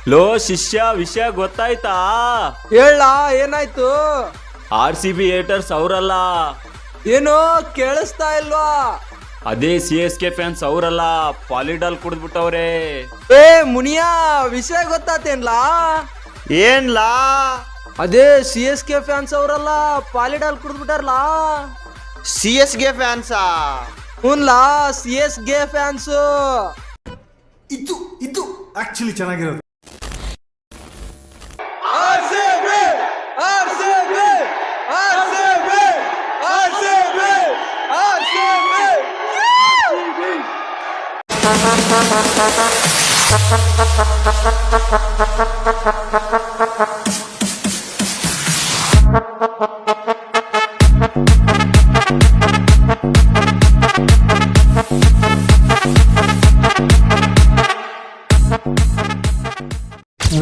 Low ಶಿಷ್ಯ, ವಿಷಯ ಗೊತ್ತಾಯ್ತಾ? ಹೇಳ, ಏನಾಯ್ತು? RCB ಏಟರ್ಸ್ ಅವರಲ್ಲ, ಏನು ಕೇಳಿಸ್ತಾ ಇಲ್ವಾ? ಅದೇ CSK ಫ್ಯಾನ್ಸ್ ಅವರಲ್ಲ, ಪಾಲಿಡಾಲ್ ಕುಡಿದ್ಬಿಟ್ಟವ್ರೆ. ಏ ಮುನಿಯಾ, ವಿಷಯ ಗೊತ್ತಾತೇನ್ಲಾ? ಏನ್ಲಾ? ಅದೇ CSK ಫ್ಯಾನ್ಸ್ ಅವರಲ್ಲ, ಪಾಲಿಡಾಲ್ ಕುಡಿದ್ಬಿಟ್ಟಾರ್ಲಾ. CSK ಫ್ಯಾನ್ಸಾ? ಹುನ್ಲಾ, CSK ಫ್ಯಾನ್ಸ್. ಇದು ಆಕ್ಚುಲಿ ಚೆನ್ನಾಗಿರೋದು.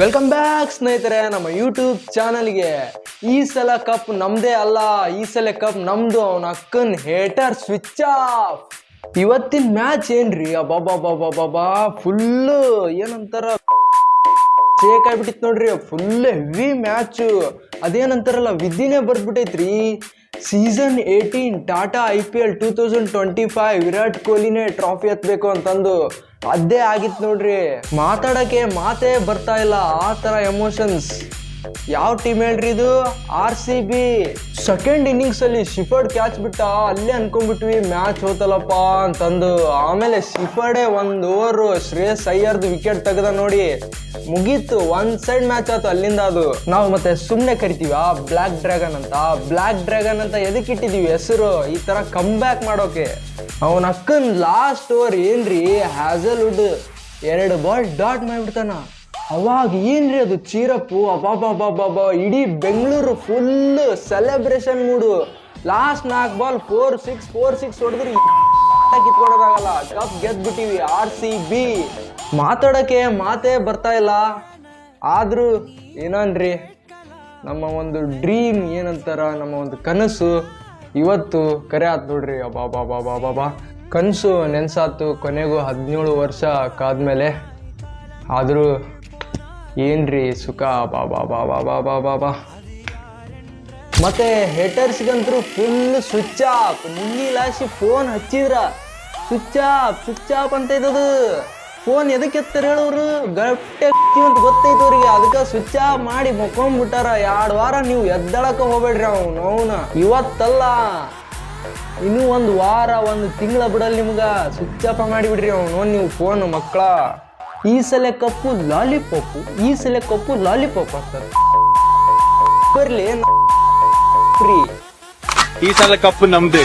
ವೆಲ್ಕಮ್ ಬ್ಯಾಕ್ ಸ್ನೇಹಿತರೆ ನಮ್ಮ ಯೂಟ್ಯೂಬ್ ಚಾನಲ್ಗೆ. ಈ ಸಲ ಕಪ್ ನಮ್ದೇ ಅಲ್ಲ, ಈ ಸಲ ಕಪ್ ನಮ್ದು. ಅವನ ಅಕ್ಕನ್ ಹೇಟರ್ ಸ್ವಿಚ್ ಆಫ್. ಇವತ್ತಿನ ಮ್ಯಾಚ್ ಏನ್ರಿ, ಅಬ್ಬಾ ಫುಲ್ಲು ಏನಂತಾರ ಶೇಕ್ ಆಗ್ಬಿಟ್ಟಿತ್ತು ನೋಡ್ರಿ. Full heavy match. ಅದೇನಂತಾರಲ್ಲ ವಿಧಿನೇ ಬರ್ದ್ಬಿಟ್ಟೈತ್ರಿ. ಸೀಸನ್ 18 ಟಾಟಾ IPL 2025 ವಿರಾಟ್ ಕೊಹ್ಲಿನೇ ಟ್ರಾಫಿ ಎತ್ತಬೇಕು ಅಂತಂದು ಅದೇ ಆಗಿತ್ತು ನೋಡ್ರಿ. ಮಾತಾಡಕ್ಕೆ ಮಾತೇ ಬರ್ತಾ ಇಲ್ಲ, ಆ ತರ ಎಮೋಷನ್ಸ್. ಯಾವ ಟೀಮ್ ಹೇಳ್ರಿ ಇದು? RCB. ಸೆಕೆಂಡ್ ಇನ್ನಿಂಗ್ಸ್ ಅಲ್ಲಿ ಶಿಫರ್ಡ್ ಕ್ಯಾಚ್ ಬಿಟ್ಟ, ಅಲ್ಲೇ ಅನ್ಕೊಂಡ್ಬಿಟ್ವಿ ಮ್ಯಾಚ್ ಹೋತಲ್ಲಪ್ಪ ಅಂತಂದು. ಆಮೇಲೆ ಶಿಫರ್ಡೇ 1 ಓವರ್ ಶ್ರೇಯಸ್ ಅಯ್ಯರ್ದು ವಿಕೆಟ್ ತೆಗೆದ ನೋಡಿ, ಮುಗೀತು. 1 ಸೈಡ್ ಮ್ಯಾಚ್ ಆಯ್ತು ಅಲ್ಲಿಂದ. ಅದು ನಾವು ಮತ್ತೆ ಸುಮ್ಮನೆ ಕರಿತೀವಿ ಬ್ಲ್ಯಾಕ್ ಡ್ರ್ಯಾಗನ್ ಅಂತ. ಬ್ಲ್ಯಾಕ್ ಡ್ರ್ಯಾಗನ್ ಅಂತ ಎದಕ್ಕೆ ಇಟ್ಟಿದೀವಿ ಹೆಸರು? ಈ ತರ ಕಮ್ ಬ್ಯಾಕ್ ಮಾಡೋಕೆ. ಅವನ ಅಕ್ಕನ್ ಲಾಸ್ಟ್ ಓವರ್ ಏನ್ರಿ, ಹ್ಯಾಸಲ್ವುಡ್ 2 ಬಾಲ್ ಡಾಟ್ ಮಾಡ್ಬಿಡ್ತಾನ. ಅವಾಗ ಏನ್ರಿ ಅದು ಚೀರಪ್ಪು, ಅಬ್ಬಾ ಇಡೀ Bengaluru full celebration mood. Last 4 ball 4-6 ಹೊಡೆದ್ರಿ, ಕಿತ್ಕೊಡೋದಾಗಲ್ಲ. ಕಪ್ ಗೆದ್ಬಿಟ್ಟಿವಿ RCB. ಮಾತಾಡೋಕ್ಕೆ ಮಾತೇ ಬರ್ತಾ ಇಲ್ಲ. ಆದ್ರೂ ಏನನ್ರಿ, ನಮ್ಮ ಒಂದು ಡ್ರೀಮ್ ಏನಂತಾರ, ನಮ್ಮ ಒಂದು ಕನಸು ಇವತ್ತು ಕರೆ ಆತ್ ನೋಡ್ರಿ. ಅಬ್ಬಾ ಕನಸು ನೆನ್ಸಾತು. ಕೊನೆಗೂ 17 ವರ್ಷ ಕಾದ್ಮೇಲೆ. ಆದರೂ ಏನ್ರಿ ಸುಖ, ಬಾಬಾ. ಮತ್ತೆ ಹೇಟರ್ಸ್ಗಂತೂ ಫುಲ್ ಸ್ವಿಚ್ ಆಫ್. ನಿನ್ನಿಲಾಸಿ ಫೋನ್ ಹಚ್ಚಿದ್ರ ಸ್ವಿಚ್ ಆಫ್ ಅಂತ ಇದ್ದದು. ಫೋನ್ ಎದಕ್ಕೆ ಎತ್ತರ ಹೇಳೋರು? ಗಟ್ಟೆ ಅಂತ ಗೊತ್ತೈತೆ ಅವ್ರಿಗೆ, ಅದಕ್ಕೆ ಸ್ವಿಚ್ ಆಫ್ ಮಾಡಿ ಮಕ್ಕೊಂಡ್ಬಿಟ್ಟಾರ. 2 ವಾರ ನೀವು ಎದ್ದಳಕ ಹೋಗ್ಬೇಡ್ರಿ. ಅವನ ಇವತ್ತಲ್ಲ, ಇನ್ನೂ 1 ವಾರ 1 ತಿಂಗಳ ಬಿಡಲ್ ನಿಮ್ಗ. ಸ್ವಿಚ್ ಆಫ್ ಮಾಡಿಬಿಡ್ರಿ ನೀವು ಫೋನ್ ಮಕ್ಕಳ. ಈ ಸಲ ಕಪ್ಪು ಲಾಲಿಪಾಪ್ ಆಗ್ತದೆ. ಬರ್ಲಿ ಈ ಸಲ ಕಪ್ಪು ನಮ್ದೇ.